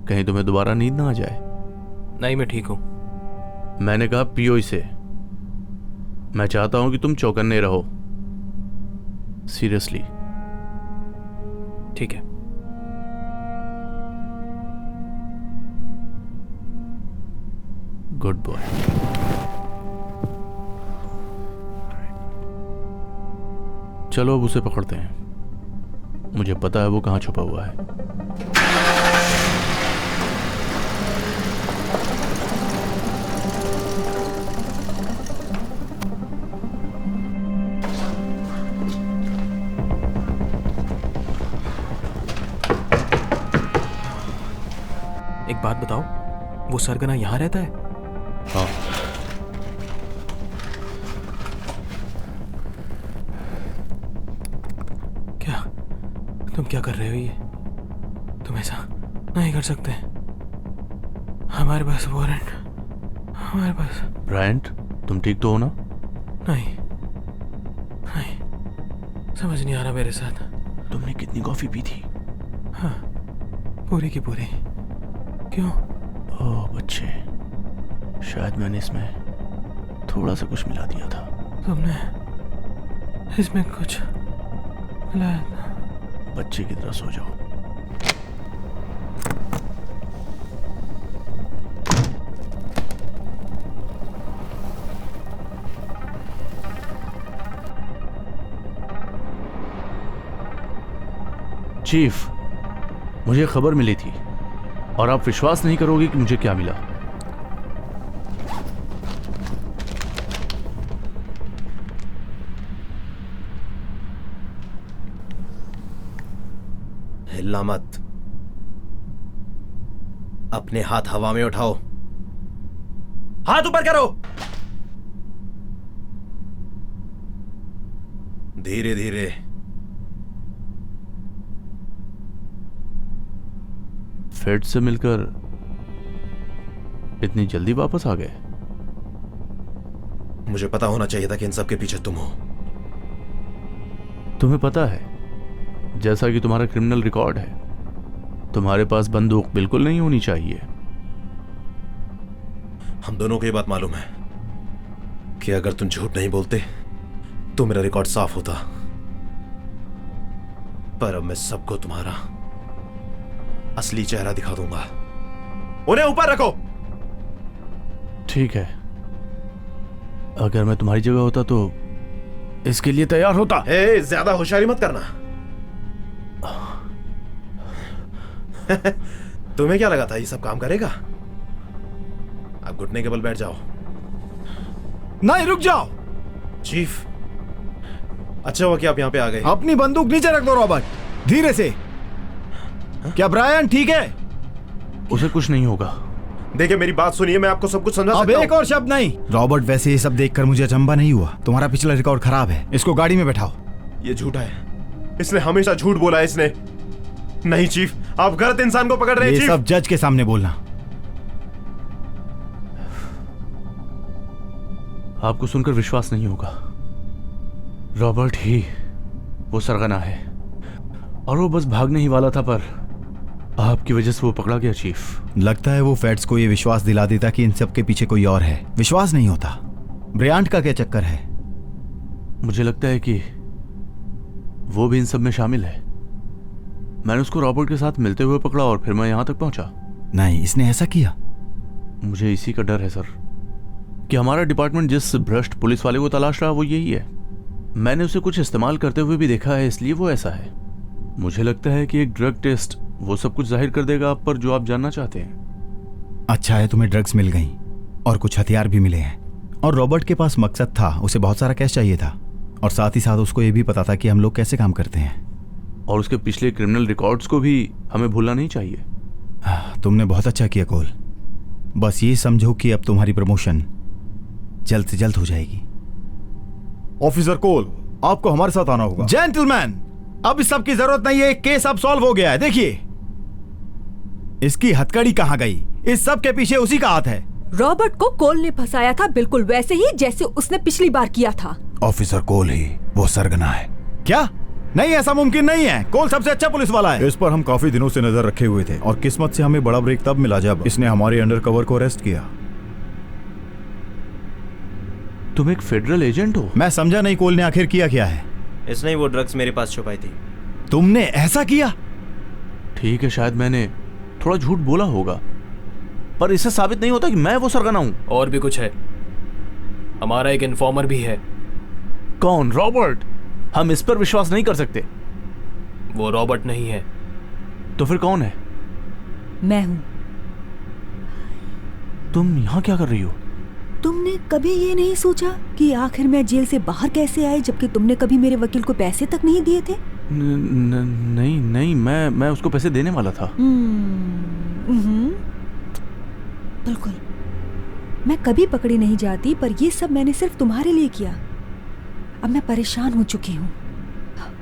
कहीं तुम्हें दोबारा नींद ना आ जाए। नहीं, मैं ठीक हूं। मैंने कहा पियो इसे। मैं चाहता हूं कि तुम चौकन्ने रहो। सीरियसली। ठीक है। Good boy. चलो अब उसे पकड़ते हैं। मुझे पता है वो कहां छुपा हुआ है। एक बात बताओ, वो सरगना यहाँ रहता है? हाँ। क्या तुम क्या कर रहे हो? ये तुम ऐसा नहीं कर सकते। हमारे पास वारंट, हमारे पास। ब्रायंट, तुम ठीक तो हो ना? नहीं, नहीं, समझ नहीं आ रहा मेरे साथ। तुमने कितनी कॉफी पी थी? हाँ, पूरी की पूरी। क्यों? ओह बच्चे, शायद मैंने इसमें थोड़ा सा कुछ मिला दिया था। तुमने इसमें कुछ मिलाया था? बच्चे की तरह सो जाओ। चीफ, मुझे खबर मिली थी और आप विश्वास नहीं करोगे कि मुझे क्या मिला। हिलना मत, अपने हाथ हवा में उठाओ, हाथ ऊपर करो, धीरे धीरे। फेड से मिलकर इतनी जल्दी वापस आ गए? मुझे पता होना चाहिए था कि इन सब के पीछे तुम हो। तुम्हें पता है, जैसा कि तुम्हारा क्रिमिनल रिकॉर्ड है, तुम्हारे पास बंदूक बिल्कुल नहीं होनी चाहिए। हम दोनों को ये बात मालूम है कि अगर तुम झूठ नहीं बोलते तो मेरा रिकॉर्ड साफ होता, पर अब मैं सबको तुम्हारा असली चेहरा दिखा दूंगा। उन्हें ऊपर रखो। ठीक है, अगर मैं तुम्हारी जगह होता तो इसके लिए तैयार होता। ज्यादा होशियारी मत करना। तुम्हें क्या लगा था ये सब काम करेगा? अब घुटने के बल बैठ जाओ। नहीं, रुक जाओ। चीफ, अच्छा हुआ कि आप यहाँ पे आ गए। अपनी बंदूक नीचे रख दो रॉबर्ट, धीरे से। क्या ब्रायन ठीक है? उसे कुछ नहीं होगा। देखिए मेरी बात सुनिए, मैं आपको सब कुछ समझा सकता हूं। अब एक और शब्द नहीं। रॉबर्ट, वैसे ये सब देखकर मुझे अचंभा नहीं हुआ। तुम्हारा पिछला रिकॉर्ड खराब है। इसको गाड़ी में बैठाओ। ये झूठा है, इसने हमेशा झूठ बोला है इसने। नहीं चीफ, आप गलत इंसान को पकड़ रहे हैं। ये सब जज के सामने बोलना। आपको सुनकर विश्वास नहीं होगा, रॉबर्ट ही वो सरगना है और वो बस भागने ही वाला था, पर आपकी वजह से वो पकड़ा गया। चीफ, लगता है वो फेड्स को ये विश्वास दिला देता कि इन सब के पीछे कोई और है। विश्वास नहीं होता। ब्रियांट का क्या चक्कर है? मुझे लगता है कि वो भी इन सब में शामिल है। मैंने उसको रॉबर्ट के साथ मिलते हुए पकड़ा और फिर मैं यहां तक पहुंचा। नहीं, इसने ऐसा किया। मुझे इसी का डर है सर कि हमारा डिपार्टमेंट जिस भ्रष्ट पुलिस वाले को तलाश रहा वो यही है। मैंने उसे कुछ इस्तेमाल करते हुए भी देखा है, इसलिए वो ऐसा है। मुझे लगता है कि एक ड्रग टेस्ट वो सब कुछ जाहिर कर देगा आप पर जो आप जानना चाहते हैं। अच्छा है तुम्हें ड्रग्स मिल गई और कुछ हथियार भी मिले हैं। और रॉबर्ट के पास मकसद था, उसे बहुत सारा कैश चाहिए था और साथ ही साथ उसको ये भी पता था कि हम लोग कैसे काम करते हैं। और उसके पिछले क्रिमिनल रिकॉर्ड्स को भी हमें भूलना नहीं चाहिए। तुमने बहुत अच्छा किया कोल। बस ये समझो कि अब तुम्हारी प्रमोशन जल्द से जल्द हो जाएगी। ऑफिसर कोल, आपको हमारे साथ आना होगा। जेंटलमैन, अब इस सब की जरूरत नहीं है। केस अब सॉल्व हो गया है। देखिए इसकी हथकड़ी कहां गई। इस सब के पीछे उसी का हाथ है। रॉबर्ट को कोल ने फंसाया था, बिल्कुल वैसे ही जैसे उसने पिछली बार किया था। ऑफिसर कोल ही वो सरगना है क्या? नहीं, ऐसा मुमकिन नहीं है। कोल सबसे अच्छा पुलिस वाला है। इस पर हम काफी दिनों से नजर रखे हुए थे और किस्मत से हमें बड़ा ब्रेक तब मिला जब इसने हमारे अंडरकवर को अरेस्ट किया। तुम एक फेडरल एजेंट हो? मैं समझा नहीं कोल ने आखिर किया क्या है। इसने वो ड्रग्स मेरे पास छुपाई थी। तुमने ऐसा किया? ठीक है, शायद मैंने थोड़ा झूठ बोला होगा, पर इससे साबित नहीं होता कि मैं वो सरगना हूं। और भी कुछ है, हमारा एक इन्फॉर्मर भी है। कौन? रॉबर्ट? हम इस पर विश्वास नहीं कर सकते। वो रॉबर्ट नहीं है। तो फिर कौन है? मैं हूं। तुम यहाँ क्या कर रही हो? तुमने कभी ये नहीं सोचा कि आखिर मैं जेल से बाहर कैसे आई, जबकि तुमने कभी मेरे वकील को पैसे तक नहीं दिए थे? नहीं, मैं उसको पैसे देने वाला था। बिल्कुल। मैं कभी पकड़ी नहीं जाती, पर ये सब मैंने सिर्फ तुम्हारे लिए किया। अब मैं परेशान हो चुकी हूँ।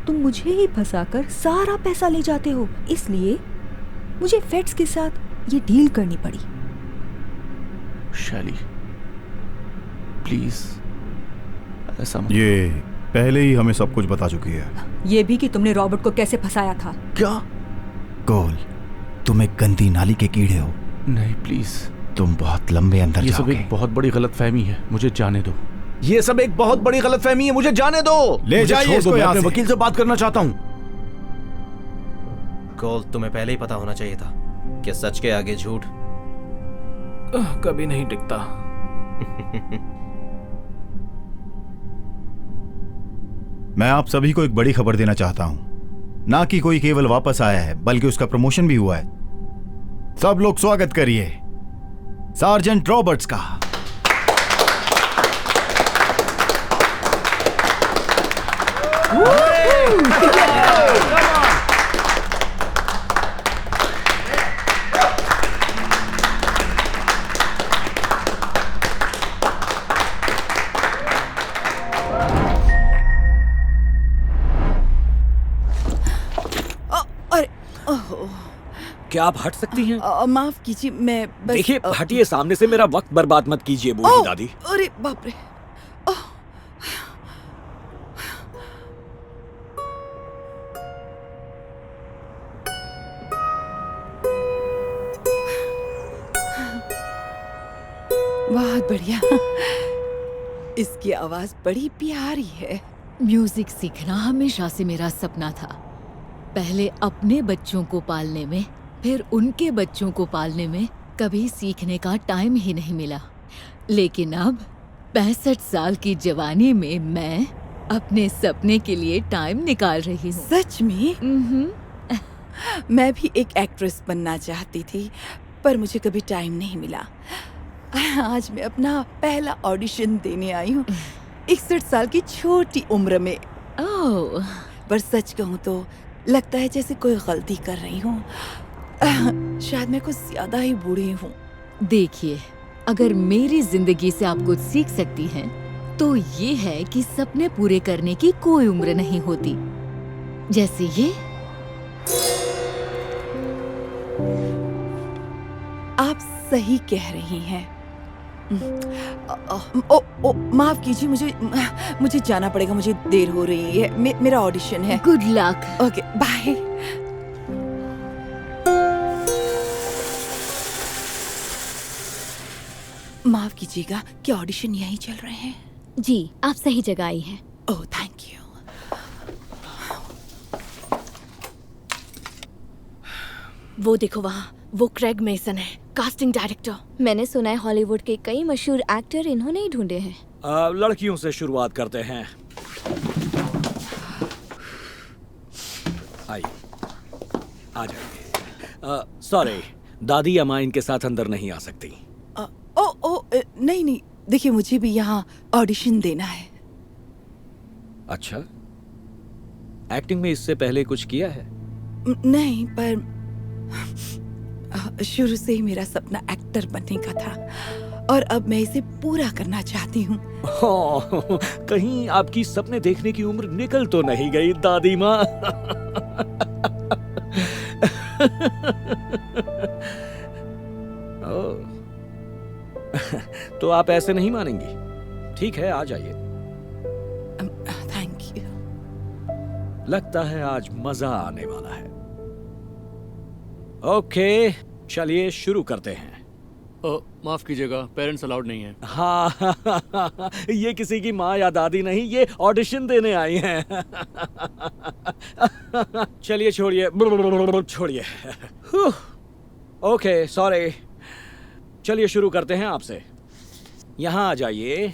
तुम मुझे ही फंसाकर सारा पैसा ले जाते हो, इसलिए मुझे फेड्स के साथ ये डील करनी पड़ी। शैली प्लीज ऐसा मत। ये पहले ही हमें सब कुछ बता चुकी है। ये भी कि तुमने रॉबर्ट को कैसे फंसाया था। क्या? कोल, तुम एक गंदी नाली के कीड़े हो। नहीं प्लीज, तुम बहुत लंबे अंदर ये सब जाओगे। एक बहुत बड़ी गलतफहमी है, मुझे जाने दो। ये सब एक बहुत बड़ी गलतफहमी है, मुझे जाने दो। ले मुझे जाइए छोड़ इसको दो, मैं यहाँ अपने से। वकील से बात करना चाहता हूँ। कोल, तुम्हें पहले ही पता होना चाहिए था कि सच के आगे झूठ कभी नहीं टिकता। मैं आप सभी को एक बड़ी खबर देना चाहता हूं। ना कि कोई केवल वापस आया है, बल्कि उसका प्रमोशन भी हुआ है। सब लोग स्वागत करिए सार्जेंट रॉबर्ट्स का। अरे ओह, क्या आप हट सकती हैं? माफ कीजिए, मैं बस देखिए, हटिए सामने से, मेरा वक्त बर्बाद मत कीजिए बूढ़ी दादी। अरे बाप रे। बहुत बढ़िया। इसकी आवाज बड़ी प्यारी है। म्यूजिक सीखना हमेशा से मेरा सपना था। पहले अपने बच्चों को पालने में, फिर उनके बच्चों को पालने में कभी सीखने का टाइम ही नहीं मिला। लेकिन अब 65 साल की जवानी में मैं अपने सपने के लिए टाइम निकाल रही हूँ। सच में? मैं भी एक एक्ट्रेस बनना चाहती थी, पर मुझे कभी टाइम नहीं मिला। आज मैं अपना पहला ऑडिशन देने आई हूँ, 61 साल की छोटी उम्र में। ओह, पर सच कहूँ तो लगता है जैसे कोई गलती कर रही हूँ। शायद मैं कुछ ज्यादा ही बूढ़ी हूँ। देखिए, अगर मेरी जिंदगी से आप कुछ सीख सकती हैं, तो ये है कि सपने पूरे करने की कोई उम्र नहीं होती। जैसे ये। आप सही कह रही हैं। माफ कीजिए, मुझे जाना पड़ेगा, मुझे देर हो रही है। मेरा ऑडिशन है। Good luck. Okay, bye. माफ कीजिएगा, क्या ऑडिशन यहीं चल रहे हैं? जी, आप सही जगह आई हैं। ओह, थैंक यू। वो देखो वहाँ, वो क्रेग मेसन है, कास्टिंग डायरेक्टर। मैंने सुना है हॉलीवुड के कई मशहूर एक्टर इन्होंने ही ढूंढे हैं। लड़कियों से शुरुआत करते हैं। आइए, आ जाइए। सॉरी, दादी अम्मा इनके साथ अंदर नहीं आ सकती। नहीं, देखिए, मुझे भी यहाँ ऑडिशन देना है। अच्छा, एक्टिंग में इससे पहले कुछ किया है? नहीं, पर शुरू से ही मेरा सपना एक्टर बनने का था, और अब मैं इसे पूरा करना चाहती हूँ। कहीं आपकी सपने देखने की उम्र निकल तो नहीं गई दादी माँ? तो आप ऐसे नहीं मानेंगी। ठीक है, आ जाइए। Thank you. लगता है आज मजा आने वाला है। ओके, चलिए शुरू करते हैं। माफ कीजिएगा, पेरेंट्स अलाउड नहीं है। हाँ, ये किसी की माँ या दादी नहीं, ये ऑडिशन देने आई हैं। चलिए छोड़िए, छोड़िए। Okay, sorry. चलिए शुरू करते हैं आपसे। यहाँ आ जाइए।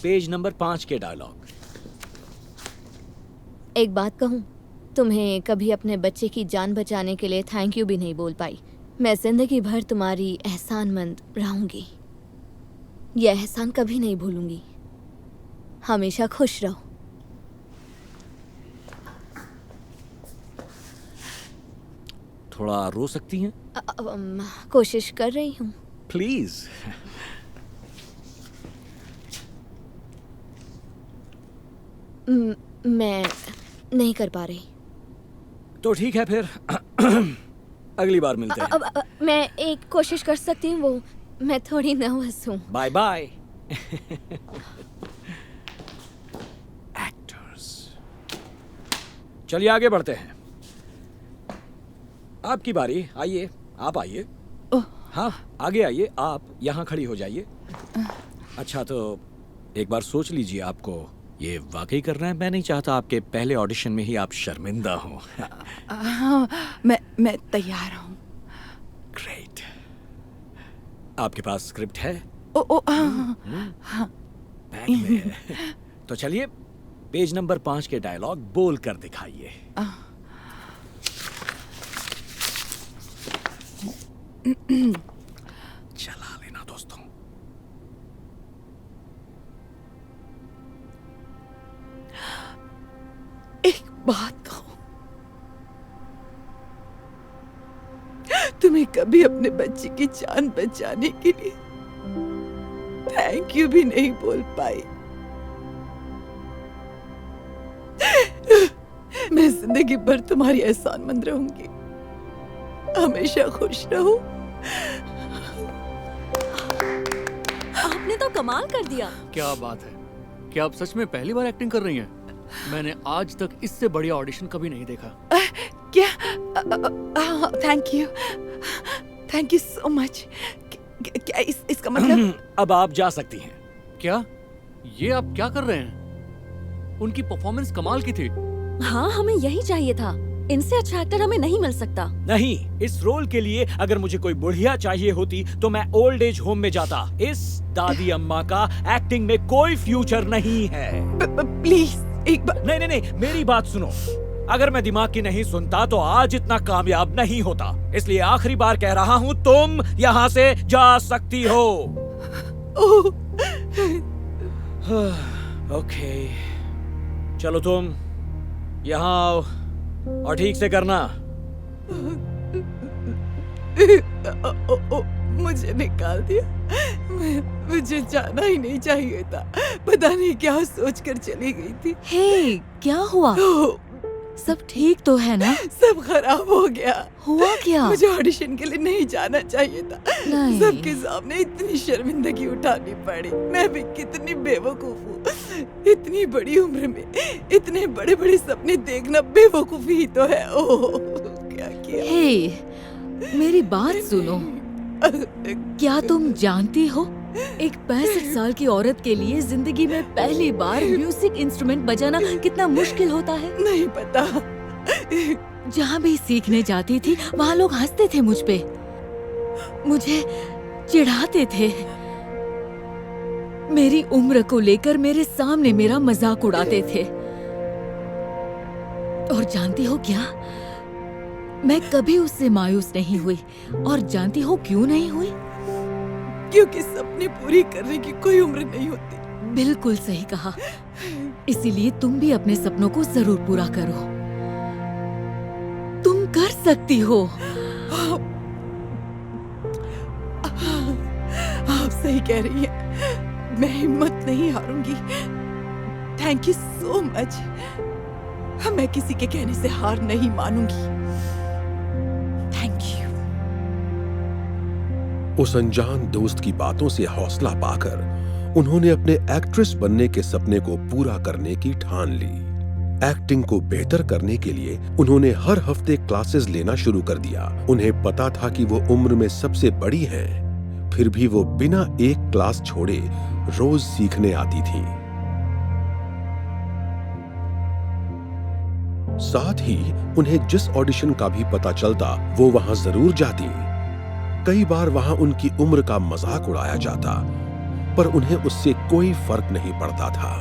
पेज नंबर 5 के डायलॉग। एक बात कहूँ, तुम्हें कभी अपने बच्चे की जान बचाने के लिए थैंक यू भी नहीं बोल पाई। मैं जिंदगी भर तुम्हारी एहसानमंद रहूंगी। यह एहसान कभी नहीं भूलूंगी। हमेशा खुश रहो। थोड़ा रो सकती हैं? कोशिश कर रही हूँ। प्लीज। मैं नहीं कर पा रही। तो ठीक है फिर। अगली बार मिलते हैं। मैं एक कोशिश कर सकती हूँ, वो मैं थोड़ी नर्वस हूँ। Bye bye. चलिए आगे बढ़ते हैं। आपकी बारी, आइए, आप आइए। हाँ, आगे आइए, आप यहाँ खड़ी हो जाइए। अच्छा, तो एक बार सोच लीजिए आपको ये वाकई करना है। मैं नहीं चाहता आपके पहले ऑडिशन में ही आप शर्मिंदा हो। हाँ, मैं तैयार हूँ। ग्रेट। आपके पास स्क्रिप्ट है? हाँ। बैग में। तो चलिए पेज नंबर 5 के डायलॉग बोल कर दिखाइए। चला लेना दोस्तों। एक बात कहूं, तुम्हें कभी अपने बच्चे की जान बचाने के लिए थैंक यू भी नहीं बोल पाई। मैं जिंदगी भर तुम्हारी एहसानमंद रहूंगी। हमेशा खुश रहो। आपने तो कमाल कर दिया। क्या बात है, क्या आप सच में पहली बार एक्टिंग कर रही हैं? मैंने आज तक इससे बढ़िया ऑडिशन कभी नहीं देखा। क्या? Thank you so much. क्या इसका मतलब? अब आप जा सकती हैं। क्या ये आप क्या कर रहे हैं? उनकी परफॉर्मेंस कमाल की थी। हाँ, हमें यही चाहिए था। इनसे अच्छा एक्टर हमें नहीं मिल सकता। नहीं, इस रोल के लिए अगर मुझे कोई बुढ़िया चाहिए होती तो मैं ओल्ड एज होम में जाता। इस दादी अम्मा का एक्टिंग में कोई फ्यूचर नहीं है। प्लीज एक बार। नहीं, मेरी बात सुनो। अगर मैं दिमाग की नहीं सुनता तो आज इतना कामयाब नहीं होता। इसलिए आखिरी बार कह रहा हूँ, तुम यहाँ से जा सकती हो। ओके, चलो तुम यहाँ आओ और ठीक से करना। मुझे निकाल दिया। मुझे जाना ही नहीं चाहिए था। पता नहीं क्या सोचकर चली गई थी। हे, क्या हुआ? सब ठीक तो है ना? सब खराब हो गया। हुआ क्या? मुझे ऑडिशन के लिए नहीं जाना चाहिए था। नहीं। सबके सामने इतनी शर्मिंदगी उठानी पड़ी। मैं भी कितनी बेवकूफ हूँ। इतनी बड़ी उम्र में इतने बड़े बड़े सपने देखना बेवकूफी ही तो है। ओह, क्या किया? हे, मेरी बात सुनो। क्या तुम जानती हो, एक 65 साल की औरत के लिए जिंदगी में पहली बार म्यूजिक इंस्ट्रूमेंट बजाना कितना मुश्किल होता है? नहीं पता। जहाँ भी सीखने जाती थी वहाँ लोग हंसते थे मुझ पे, मुझे चिढ़ाते थे। मेरी उम्र को लेकर मेरे सामने मेरा मजाक उड़ाते थे। और जानती हो क्या, मैं कभी उससे मायूस नहीं हुई। और जानती हो क्यों नहीं हुई? क्योंकि सपने पूरी करने की कोई उम्र नहीं होती। बिल्कुल सही कहा। इसीलिए तुम भी अपने सपनों को जरूर पूरा करो। तुम कर सकती हो। आप सही कह रही हैं। मैं हिम्मत नहीं हारूंगी। Thank you so much. मैं किसी के कहने से हार नहीं मानूंगी। Thank you. उस अनजान दोस्त की बातों से हौसला पाकर उन्होंने अपने एक्ट्रेस बनने के सपने को पूरा करने की ठान ली। एक्टिंग को बेहतर करने के लिए उन्होंने हर हफ्ते क्लासेस लेना शुरू कर दिया। उन्हें पता था कि वो उम्र में सबसे बड़ी हैं, फिर भी वो बिना एक क्लास छोड़े रोज सीखने आती थी। साथ ही उन्हें जिस ऑडिशन का भी पता चलता वो वहां जरूर जाती। कई बार वहां उनकी उम्र का मजाक उड़ाया जाता, पर उन्हें उससे कोई फर्क नहीं पड़ता था।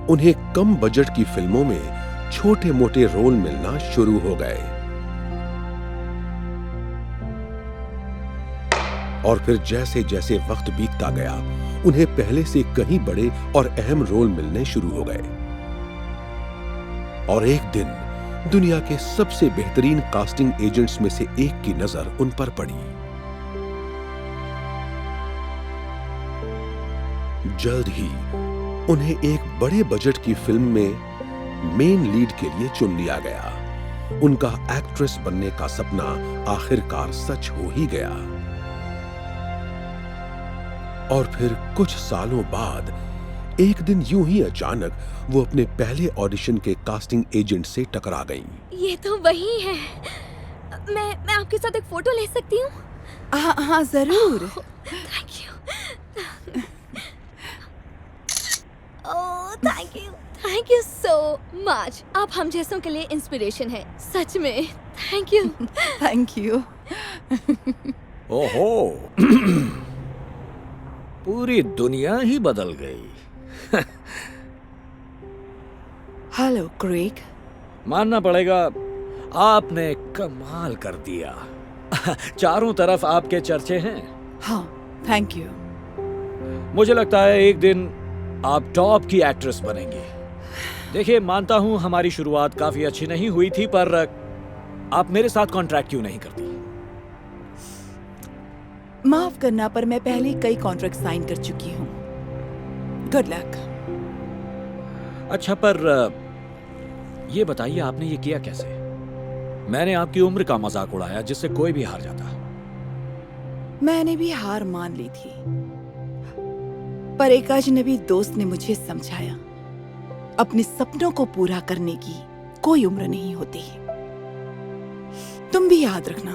उन्हें कम बजट की फिल्मों में छोटे मोटे रोल मिलना शुरू हो गए और फिर जैसे जैसे वक्त बीतता गया उन्हें पहले से कहीं बड़े और अहम रोल मिलने शुरू हो गए। और एक दिन दुनिया के सबसे बेहतरीन कास्टिंग एजेंट्स में से एक की नजर उन पर पड़ी। जल्द ही उन्हें एक बड़े बजट की फिल्म में मेन लीड के लिए चुन लिया गया। उनका एक्ट्रेस बनने का सपना आखिरकार सच हो ही गया। और फिर कुछ सालों बाद एक दिन यूं ही अचानक वो अपने पहले ऑडिशन के कास्टिंग एजेंट से टकरा गईं। ये तो वही है। मैं आपके साथ एक फोटो ले सकती हूँ? हाँ जरूर। Thank you. Oh thank you so much. आप हम जैसों के लिए इंस्पिरेशन है, सच में। Thank you. Thank you. ओहो पूरी दुनिया ही बदल गई। Hello Craig. मानना पड़ेगा आपने कमाल कर दिया। चारों तरफ आपके चर्चे हैं। हाँ थैंक यू। मुझे लगता है एक दिन आप टॉप की एक्ट्रेस बनेंगी। देखिए मानता हूं हमारी शुरुआत काफी अच्छी नहीं हुई थी, पर आप मेरे साथ कॉन्ट्रैक्ट क्यों नहीं करती? माफ करना, पर मैं पहले कई कॉन्ट्रैक्ट साइन कर चुकी हूँ। Good luck. अच्छा, पर ये बताइए आपने ये किया कैसे? मैंने आपकी उम्र का मजाक उड़ाया जिससे कोई भी हार जाता। मैंने भी हार मान ली थी, पर एक अजनबी दोस्त ने मुझे समझाया, अपने सपनों को पूरा करने की कोई उम्र नहीं होती। तुम भी याद रखना।